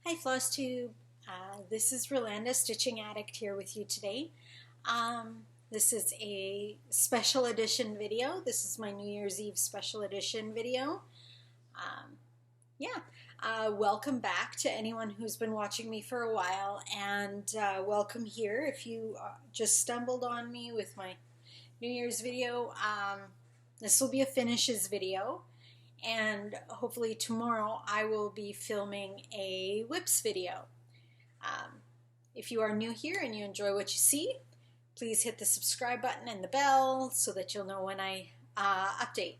Hi FlossTube, this is Rolanda Stitching Addict here with you today. This is a special edition video. This is my New Year's Eve special edition video. Welcome back to anyone who's been watching me for a while, and welcome here if you just stumbled on me with my New Year's video. This will be a finishes video. And hopefully tomorrow I will be filming a whips video. If you are new here and you enjoy what you see, please hit the subscribe button and the bell so that you'll know when I update.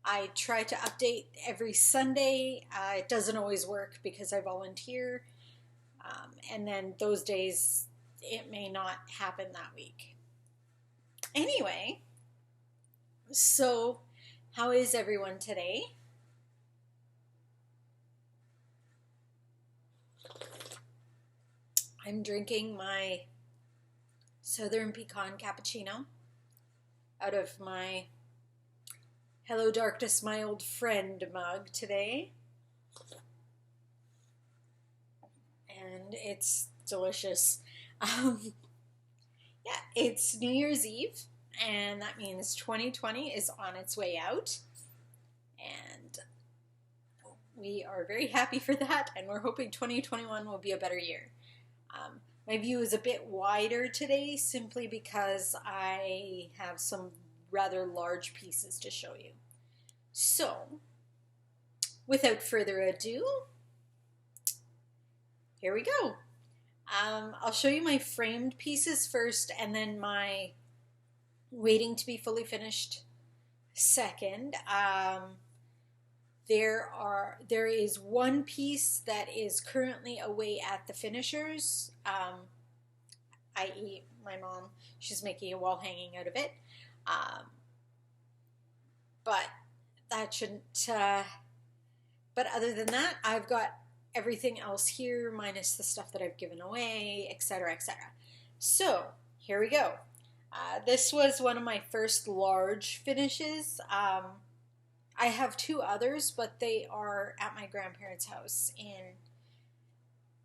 I try to update every Sunday. It doesn't always work because I volunteer, and then those days it may not happen that week. Anyway, so how is everyone today? I'm drinking my Southern Pecan Cappuccino out of my Hello Darkness, My Old Friend mug today. And it's delicious. It's New Year's Eve. And that means 2020 is on its way out, and we are very happy for that, and we're hoping 2021 will be a better year. My view is a bit wider today simply because I have some rather large pieces to show you. So, without further ado, here we go. I'll show you my framed pieces first, and then my waiting to be fully finished second. There is one piece that is currently away at the finishers, i.e. my mom. She's making a wall hanging out of it. But that shouldn't, but other than that, I've got everything else here minus the stuff that I've given away, etc., etc. So here we go. This was one of my first large finishes. I have two others, but they are at my grandparents' house in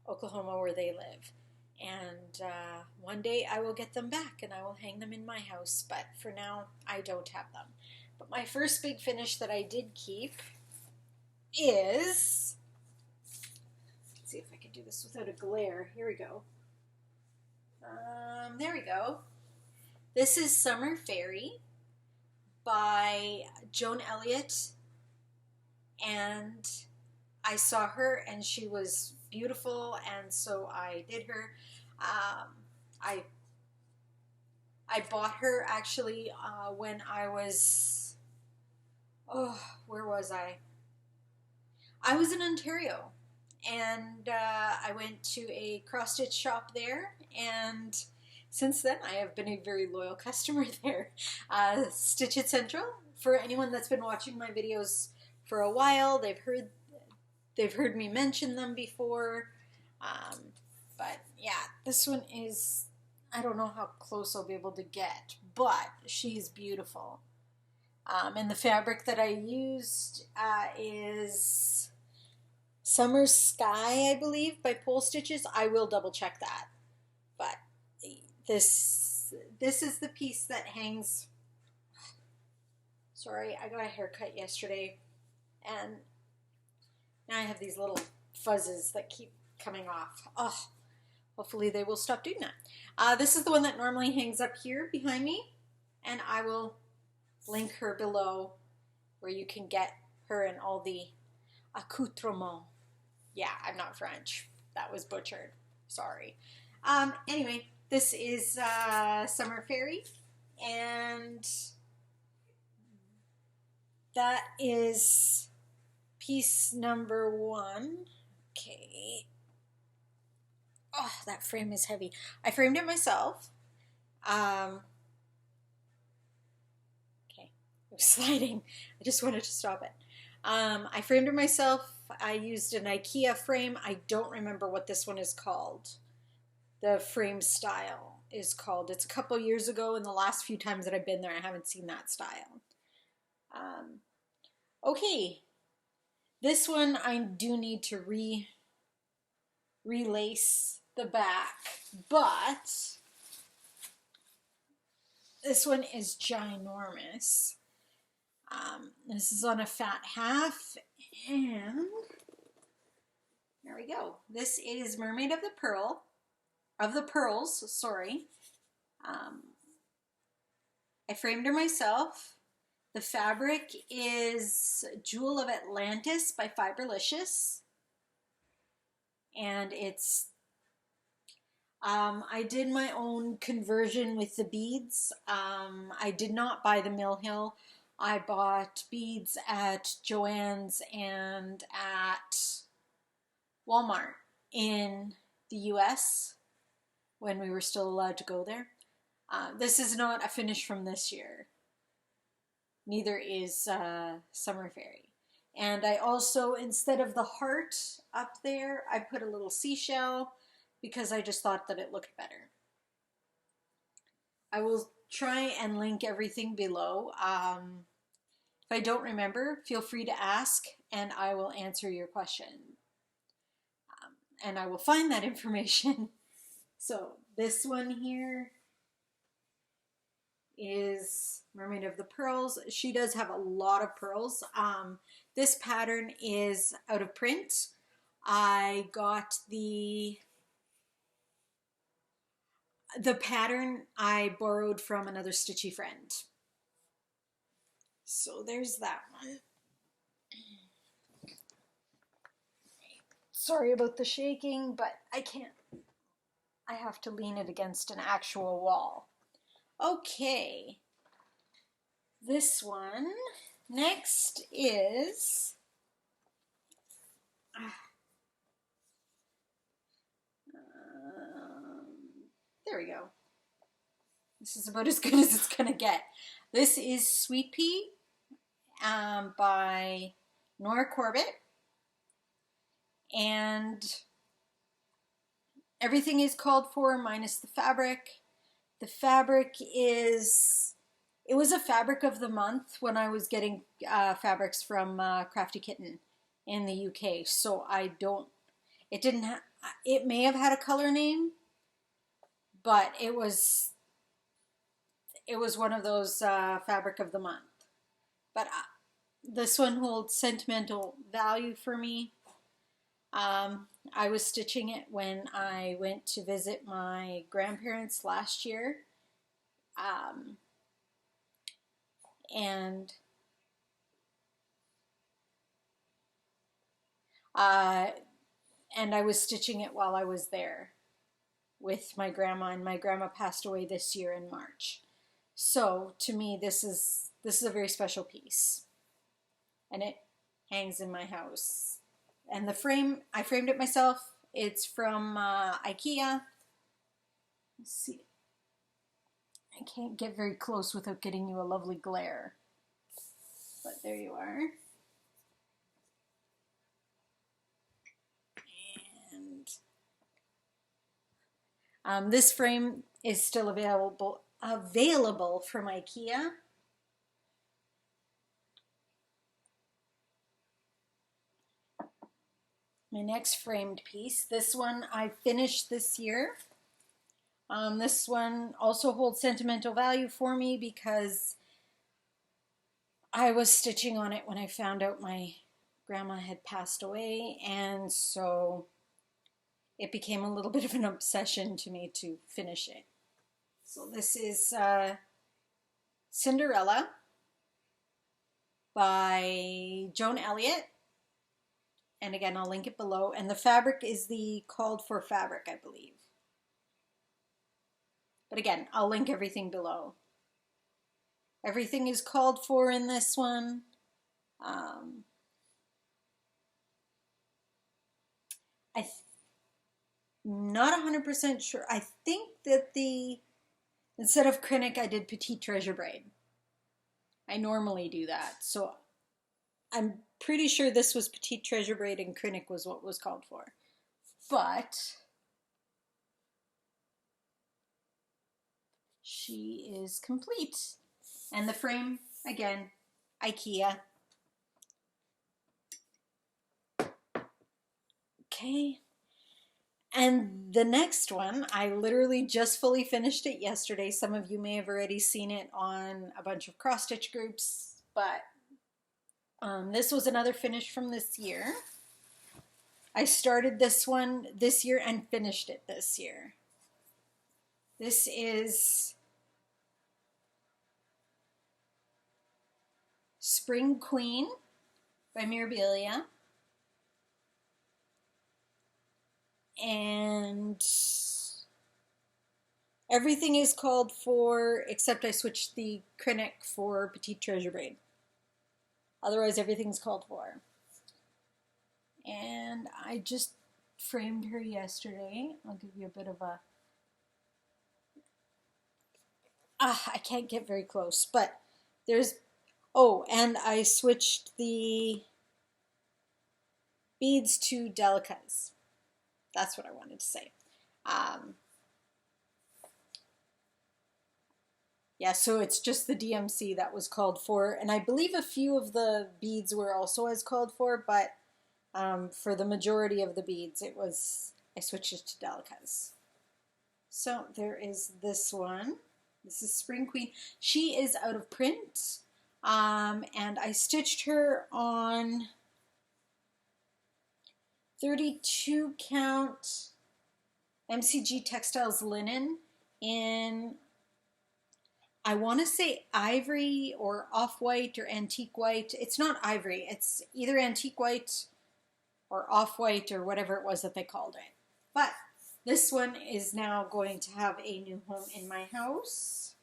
Oklahoma where they live. And one day I will get them back and I will hang them in my house, but for now I don't have them. But my first big finish that I did keep is, let's see if I can do this without a glare. Here we go. There we go. This is Summer Fairy by Joan Elliott, and I saw her and she was beautiful, and so I did her. I bought her actually when I was, where was I? I was in Ontario, and I went to a cross-stitch shop there, and since then, I have been a very loyal customer there. Stitch It Central, for anyone that's been watching my videos for a while, they've heard me mention them before. But yeah, this one is, I don't know how close I'll be able to get, but she's beautiful. And the fabric that I used is Summer Sky, I believe, by Pole Stitches. I will double check that, but this is the piece that hangs. Sorry, I got a haircut yesterday, and now I have these little fuzzes that keep coming off. Oh, hopefully they will stop doing that. This is the one that normally hangs up here behind me, and I will link her below where you can get her and all the accoutrements. Yeah, I'm not French. That was butchered. Sorry. Anyway, this is Summer Fairy, and that is piece number one. Okay. Oh, that frame is heavy. I framed it myself. Okay, it was sliding. I just wanted to stop it. I framed it myself. I used an IKEA frame. I don't remember what this one is called. The frame style is called. It's a couple years ago, and the last few times that I've been there, I haven't seen that style. Okay, This one I do need to relace the back, but this one is ginormous. This is on a fat half, and there we go. This is Mermaid of the Pearls, sorry. I framed her myself. The fabric is Jewel of Atlantis by Fiberlicious. And it's, I did my own conversion with the beads. I did not buy the Mill Hill. I bought beads at Joann's and at Walmart in the US when we were still allowed to go there. This is not a finish from this year. Neither is Summer Fairy. And I also, instead of the heart up there, I put a little seashell because I just thought that it looked better. I will try and link everything below. If I don't remember, feel free to ask and I will answer your question. And I will find that information. So this one here is Mermaid of the Pearls. She does have a lot of pearls. This pattern is out of print. I got the pattern I borrowed from another stitchy friend. So there's that one. Sorry about the shaking, but I can't. I have to lean it against an actual wall. Okay, this one next is there we go. This is about as good as it's gonna get. This is Sweet Pea by Nora Corbett, and everything is called for minus the fabric. The fabric is, it was a fabric of the month when I was getting fabrics from Crafty Kitten in the UK. So it may have had a color name, but it was one of those fabric of the month. But this one holds sentimental value for me. I was stitching it when I went to visit my grandparents last year. And I was stitching it while I was there with my grandma, and my grandma passed away this year in March. So to me, this is a very special piece, and it hangs in my house. And the frame, I framed it myself. It's from IKEA. Let's see. I can't get very close without getting you a lovely glare. But there you are. And this frame is still available from IKEA. My next framed piece, this one I finished this year. This one also holds sentimental value for me because I was stitching on it when I found out my grandma had passed away, and so it became a little bit of an obsession to me to finish it. So this is Cinderella by Joan Elliott. And again, I'll link it below. And the fabric is the called for fabric, I believe. But again, I'll link everything below. Everything is called for in this one. I'm not 100% sure. I think that instead of Krennic, I did Petite Treasure Braid. I normally do that. So I'm pretty sure this was Petite Treasure Braid and Krennic was what was called for. But she is complete. And the frame, again, IKEA. Okay. And the next one, I literally just fully finished it yesterday. Some of you may have already seen it on a bunch of cross-stitch groups, but this was another finish from this year. I started this one this year and finished it this year. This is Spring Queen by Mirabilia. And everything is called for, except I switched the Krennic for Petite Treasure Braid. Otherwise, everything's called for. And I just framed her yesterday. I'll give you a bit of a... I can't get very close, but there's... Oh, and I switched the beads to delicas. That's what I wanted to say. Yeah, so it's just the DMC that was called for, and I believe a few of the beads were also as called for, but for the majority of the beads, I switched it to delicas. So there is this one. This is Spring Queen. She is out of print, and I stitched her on 32 count MCG Textiles linen in, I want to say ivory or off-white or antique white. It's not ivory. It's either antique white or off-white or whatever it was that they called it. But this one is now going to have a new home in my house.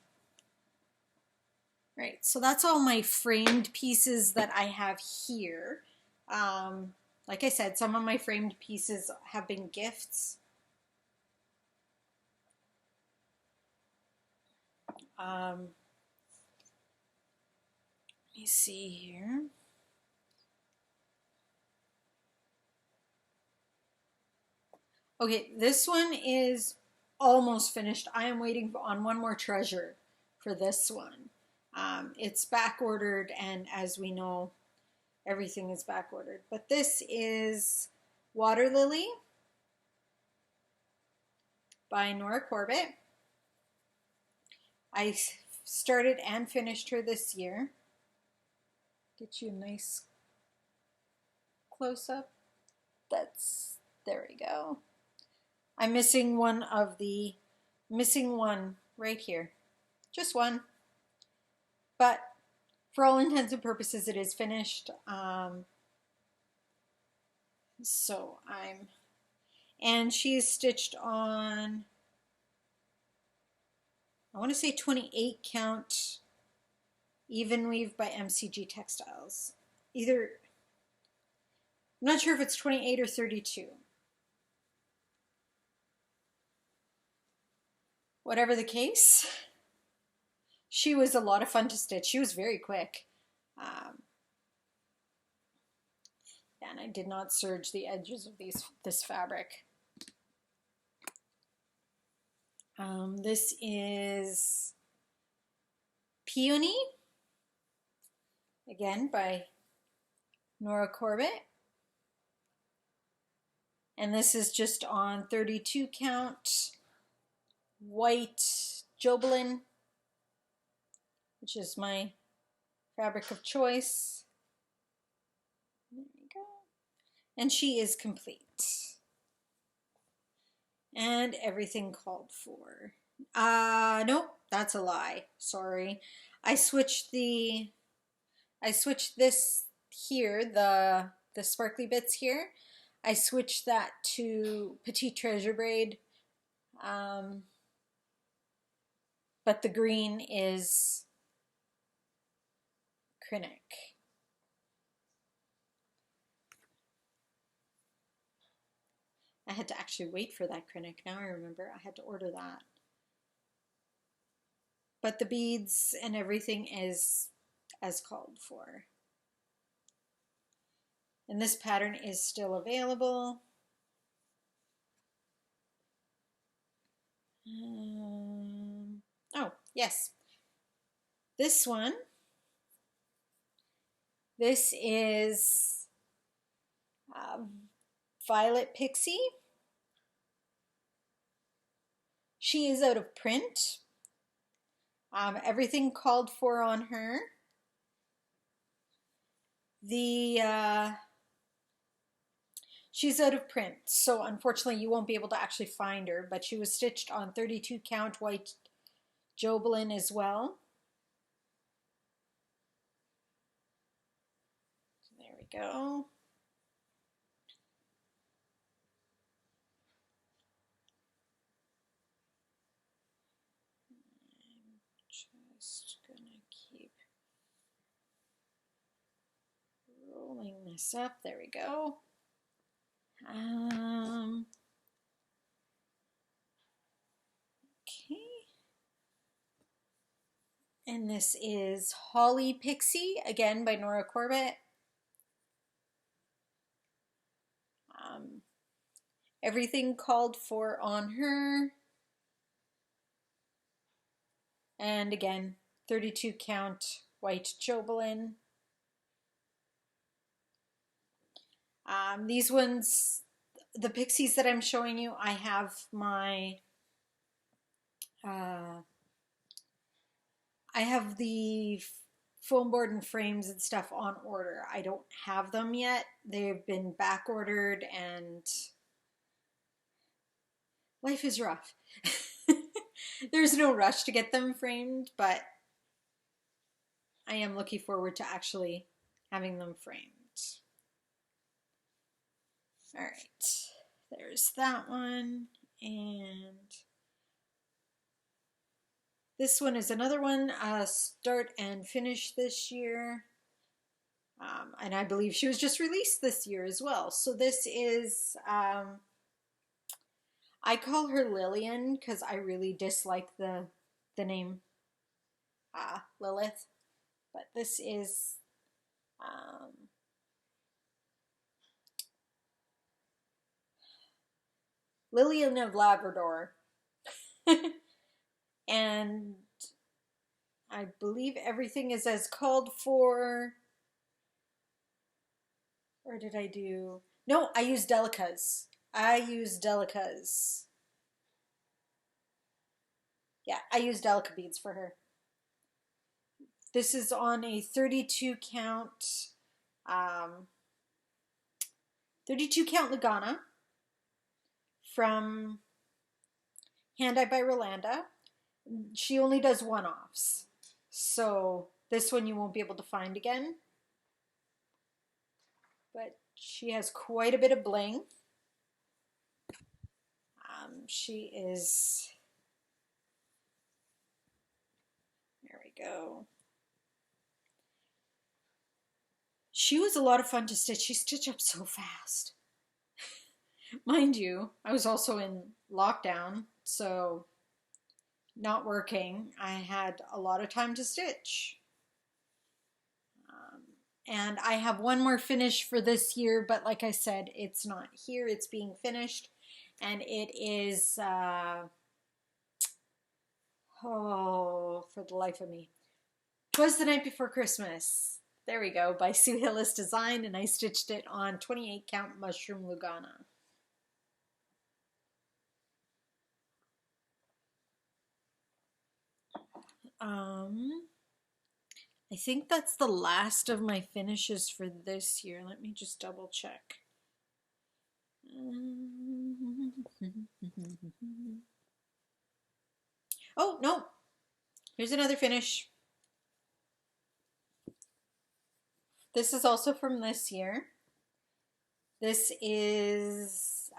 Right, so that's all my framed pieces that I have here. Like I said, some of my framed pieces have been gifts. Let me see here. Okay, this one is almost finished. I am waiting on one more treasure for this one. It's back ordered, and as we know, everything is back ordered. But this is Water Lily by Nora Corbett. I started and finished her this year. Get you a nice close-up. There we go. I'm missing one right here. Just one. But for all intents and purposes, it is finished. And she is stitched on, I want to say 28 count even weave by MCG Textiles. I'm not sure if it's 28 or 32. Whatever the case, she was a lot of fun to stitch. She was very quick. And I did not serge the edges of this fabric. This is Peony, again by Nora Corbett. And this is just on 32 count white Jobelin, which is my fabric of choice. There you go. And she is complete. And everything called for. Nope, that's a lie. Sorry. I switched this here, the sparkly bits here. I switched that to Petite Treasure Braid. But the green is Krennic. I had to actually wait for that Krennic. Now I remember I had to order that. But the beads and everything is as called for. And this pattern is still available. Oh, yes. This one. This is violet pixie. She is out of print. Everything called for on her. She's out of print, so unfortunately you won't be able to actually find her, but she was stitched on 32 count white Jobelin as well. There we go. I'm just gonna keep rolling this up. There we go. Okay. And this is Holly Pixie, again by Nora Corbett. Everything called for on her. And again, 32 count white Jobelin. These ones, the pixies that I'm showing you, I have my, I have the foam board and frames and stuff on order. I don't have them yet. They've been back ordered and life is rough. There's no rush to get them framed, but I am looking forward to actually having them framed. All right, there's that one. And this one is another one, start and finish this year. And I believe she was just released this year as well. So this is, I call her Lillian because I really dislike the name Lilith. But this is Lillian of Labrador. And I believe everything is as called for. Or did I do? No, I used Delicas. I used Delicas. Yeah, I used Delica beads for her. This is on a 32 count, 32 count Lugana from Hand Eye by Rolanda. She only does one-offs, so this one you won't be able to find again. But she has quite a bit of bling. She is, there we go. She was a lot of fun to stitch. She stitched up so fast. Mind you, I was also in lockdown, so not working. I had a lot of time to stitch. And I have one more finish for this year, but like I said, it's not here. It's being finished. And it is, oh, for the life of me. 'Twas the Night Before Christmas. There we go, by Sue Hillis Design, and I stitched it on 28 count Mushroom Lugana. I think that's the last of my finishes for this year. Let me just double check. Oh, no. Here's another finish. This is also from this year. This is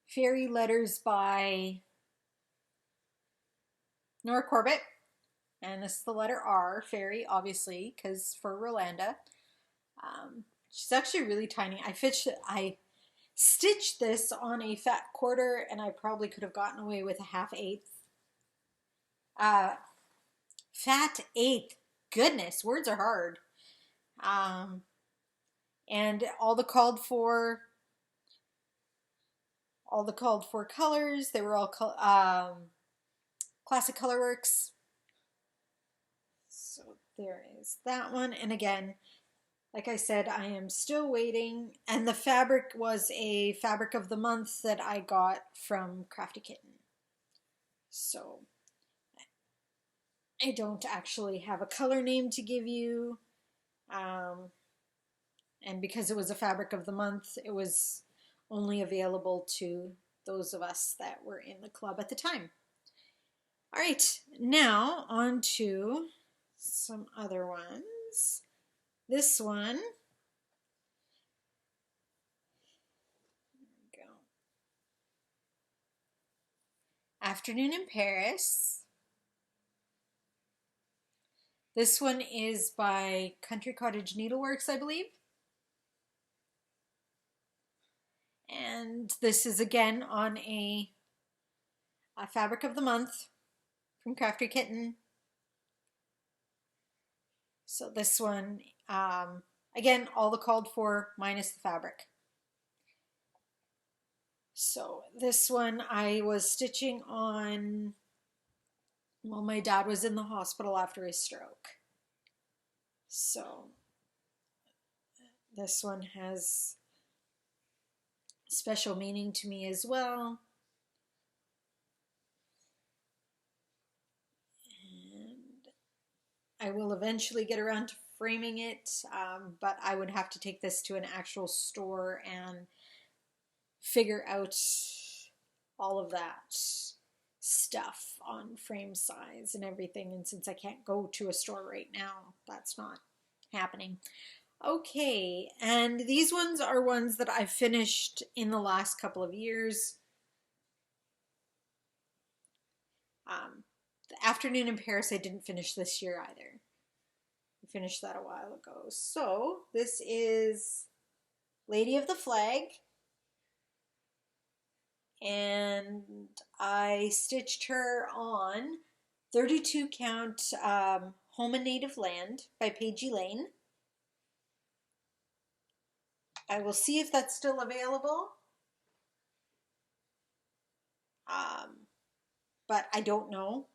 Fairy Letters by Nora Corbett. And this is the letter R, Fairy, obviously, because for Rolanda. She's actually really tiny. I stitched this on a fat quarter, and I probably could have gotten away with a 1/2 fat eighth. Goodness, words are hard. And all the called for colors, they were all classic colorworks. So there is that one. And again, like I said, I am still waiting. And the fabric was a fabric of the month that I got from Crafty Kitten. So I don't actually have a color name to give you. And because it was a fabric of the month, it was only available to those of us that were in the club at the time. All right, now on to some other ones. This one, there we go. Afternoon in Paris. This one is by Country Cottage Needleworks, I believe. And this is again on a fabric of the month from Crafty Kitten. So this one, again, all the called for minus the fabric. So this one I was stitching on while my dad was in the hospital after his stroke. So this one has special meaning to me as well. And I will eventually get around to framing it, but I would have to take this to an actual store and figure out all of that stuff on frame size and everything. And since I can't go to a store right now, that's not happening. Okay, and these ones are ones that I've finished in the last couple of years. The Afternoon in Paris I didn't finish this year either. I finished that a while ago. So this is Lady of the Flag. And I stitched her on 32 count Home and Native Land by Paige Lane. I will see if that's still available. But I don't know.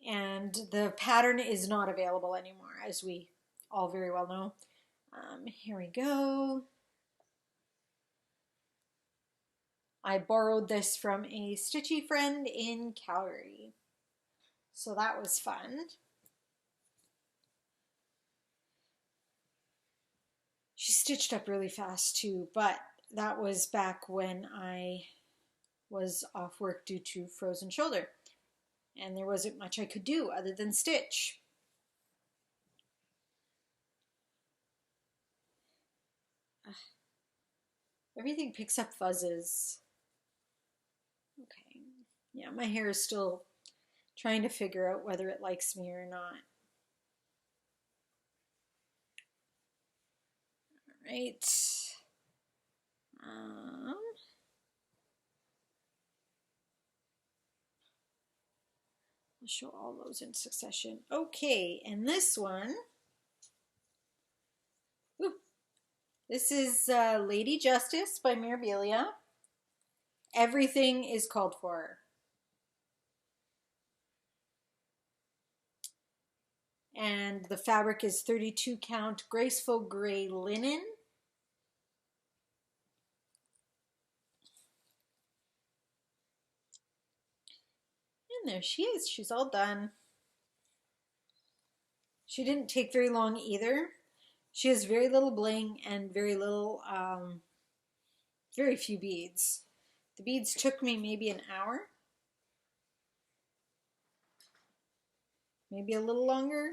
And the pattern is not available anymore, as we all very well know. Here we go. I borrowed this from a stitchy friend in Calgary. So that was fun. She stitched up really fast too, but that was back when I was off work due to frozen shoulder. And there wasn't much I could do other than stitch. Everything picks up fuzzes. Okay. Yeah, my hair is still trying to figure out whether it likes me or not. All right. I'll show all those in succession. Okay, and this one, this is Lady Justice by Mirabilia. Everything is called for. And the fabric is 32 count graceful gray linen. And there she is. She's all done. She didn't take very long either. She has very little bling and very little, very few beads. The beads took me maybe an hour. Maybe a little longer.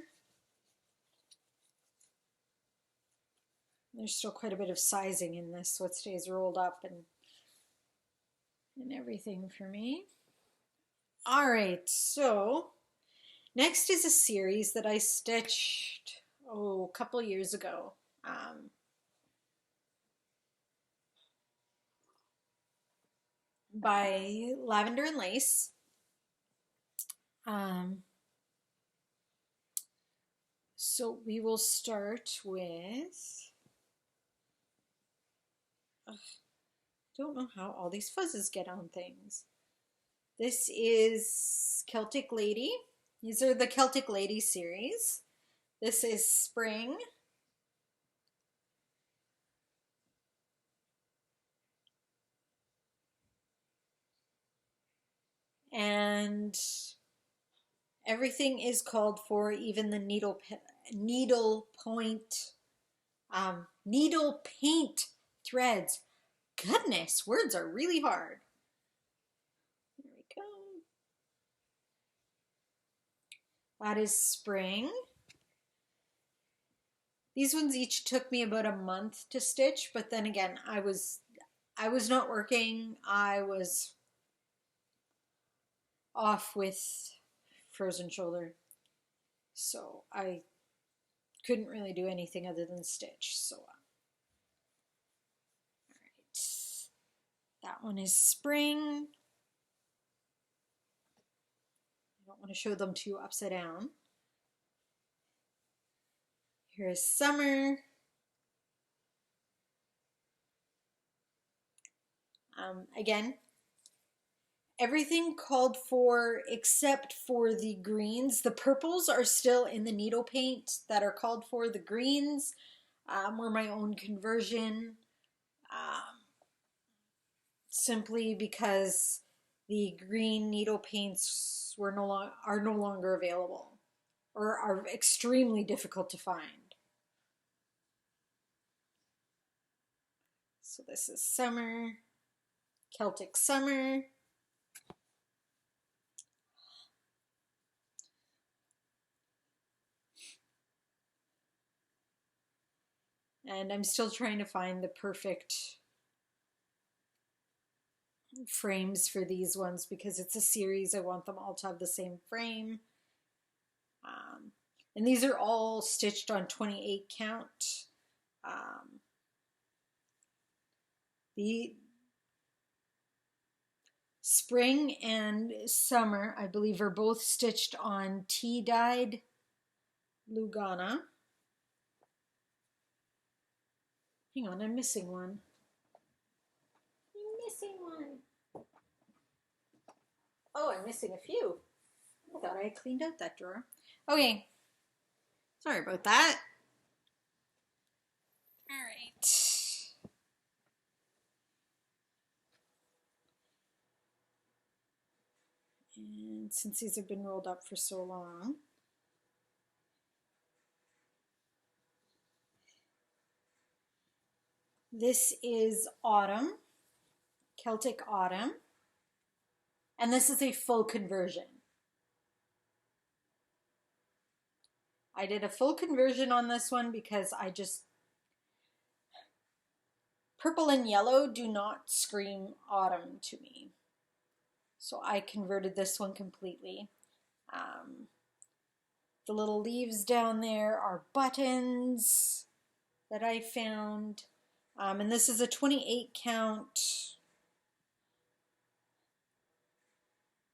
There's still quite a bit of sizing in this, so it stays rolled up and everything for me. All right, so next is a series that I stitched, a couple years ago. By Lavender and Lace. So we will start with, don't know how all these fuzzes get on things. This is Celtic Lady. These are the Celtic Lady series. This is Spring. and everything is called for, even the needle paint threads. Goodness, words are really hard. There we go. That is spring. These ones each took me about a month to stitch, but then again, I was not working. I was off with frozen shoulder, so I couldn't really do anything other than stitch. So, all right, that one is spring. I don't want to show them to you upside down. Here's summer. Again, everything called for except for the greens. The purples are still in the needle paint that are called for. The greens were my own conversion, simply because the green needle paints are no longer available, or are extremely difficult to find. So this is summer, Celtic summer. And I'm still trying to find the perfect frames for these ones because it's a series. I want them all to have the same frame. And these are all stitched on 28 count. The spring and summer, I believe, are both stitched on tea-dyed Lugana. Hang on, I'm missing one. I'm missing one. Oh, I'm missing a few. I thought I had cleaned out that drawer. Okay. Sorry about that. All right. And since these have been rolled up for so long, this is autumn, Celtic autumn, and this is a full conversion. I did a full conversion on this one because purple and yellow do not scream autumn to me. So I converted this one completely. The little leaves down there are buttons that I found. And this is a 28 count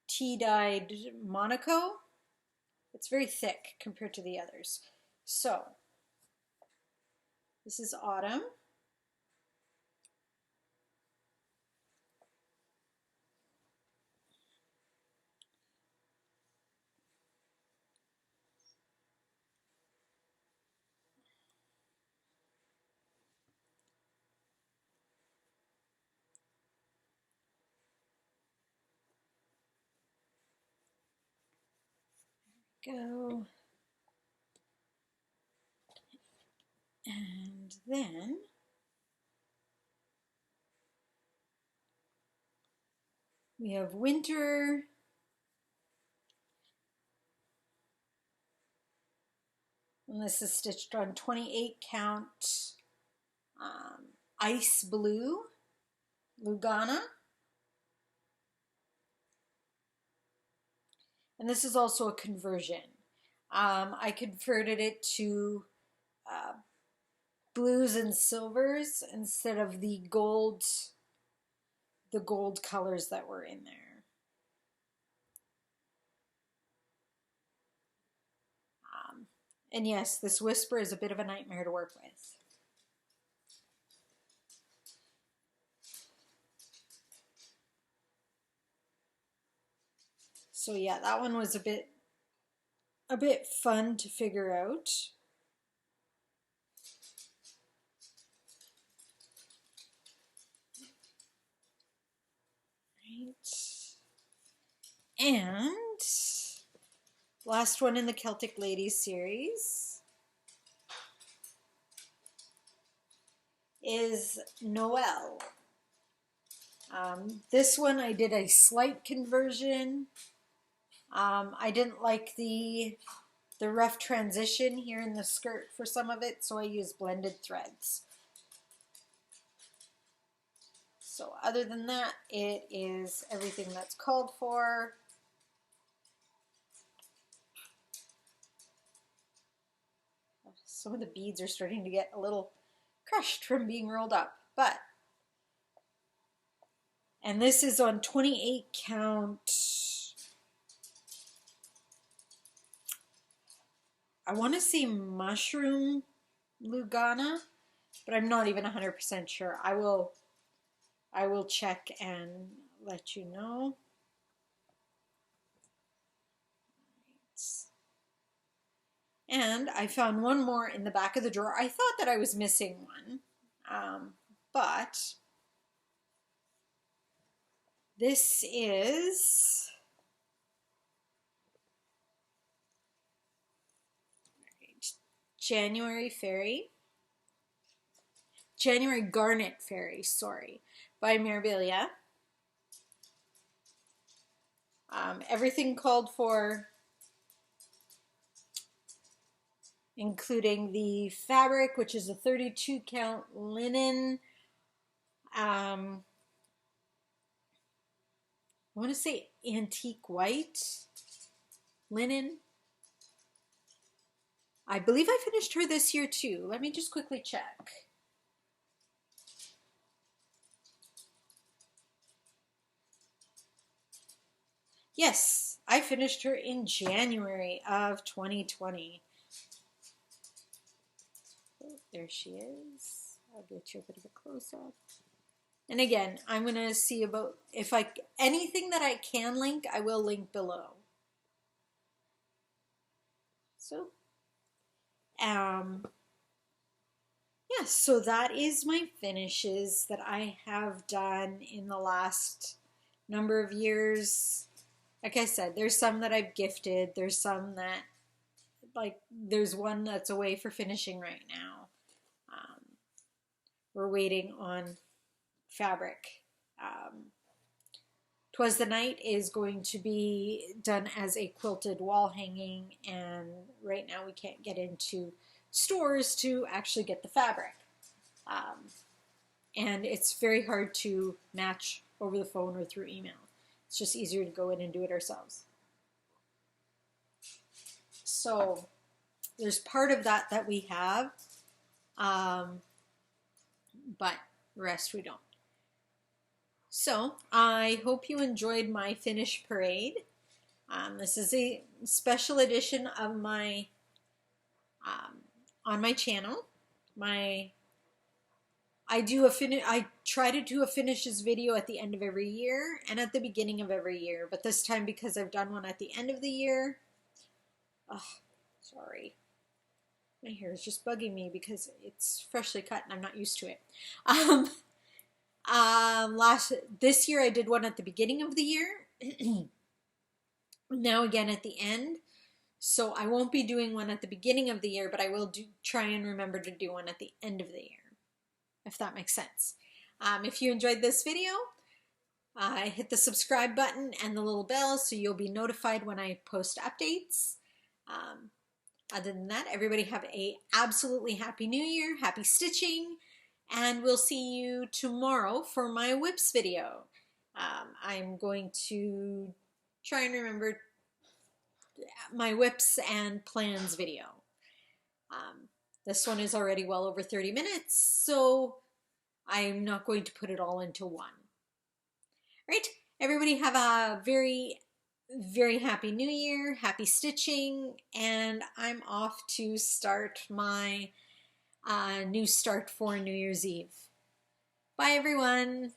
tea-dyed Monaco. It's very thick compared to the others. So this is autumn. Go. And then we have winter. And this is stitched on 28 count ice blue Lugana. And this is also a conversion. I converted it to blues and silvers instead of the gold colors that were in there. And yes, this whisper is a bit of a nightmare to work with. So yeah, that one was a bit fun to figure out. Right. And last one in the Celtic Ladies series is Noel. This one I did a slight conversion. I didn't like the rough transition here in the skirt for some of it, so I used blended threads. So other than that, it is everything that's called for. Some of the beads are starting to get a little crushed from being rolled up, and this is on 28 count. I want to say mushroom Lugana, but I'm not even 100% sure. I will check and let you know. And I found one more in the back of the drawer. I thought that I was missing one, but this is January Garnet Fairy, sorry, by Mermaid. Everything called for, including the fabric, which is a 32 count linen. I want to say antique white linen. I believe I finished her this year too. Let me just quickly check. Yes, I finished her in January of 2020. Oh, there she is. I'll get you a bit of a close-up. And again, I'm going to see about if anything that I can link, I will link below. So, yeah, so that is my finishes that I have done in the last number of years. Like I said, there's some that I've gifted. There's some that, like, there's one that's away for finishing right now. We're waiting on fabric. 'Twas the Night is going to be done as a quilted wall hanging, and right now we can't get into stores to actually get the fabric. And it's very hard to match over the phone or through email. It's just easier to go in and do it ourselves. So there's part of that we have, but the rest we don't. So I hope you enjoyed my finish parade. This is a special edition of my on my channel. I try to do a finishes video at the end of every year and at the beginning of every year, but this time, because I've done one at the end of the year, sorry, my hair is just bugging me because it's freshly cut and I'm not used to it. This year I did one at the beginning of the year. Now again at the end. So I won't be doing one at the beginning of the year, but I will try and remember to do one at the end of the year, if that makes sense. If you enjoyed this video, hit the subscribe button and the little bell so you'll be notified when I post updates. Other than that, everybody have a absolutely happy new year, happy stitching, and we'll see you tomorrow for my whips video. I'm going to try and remember my whips and plans video. This one is already well over 30 minutes, so I'm not going to put it all into one. Right? Everybody have a very, very happy new year, happy stitching, and I'm off to start my new start for New Year's Eve. Bye everyone.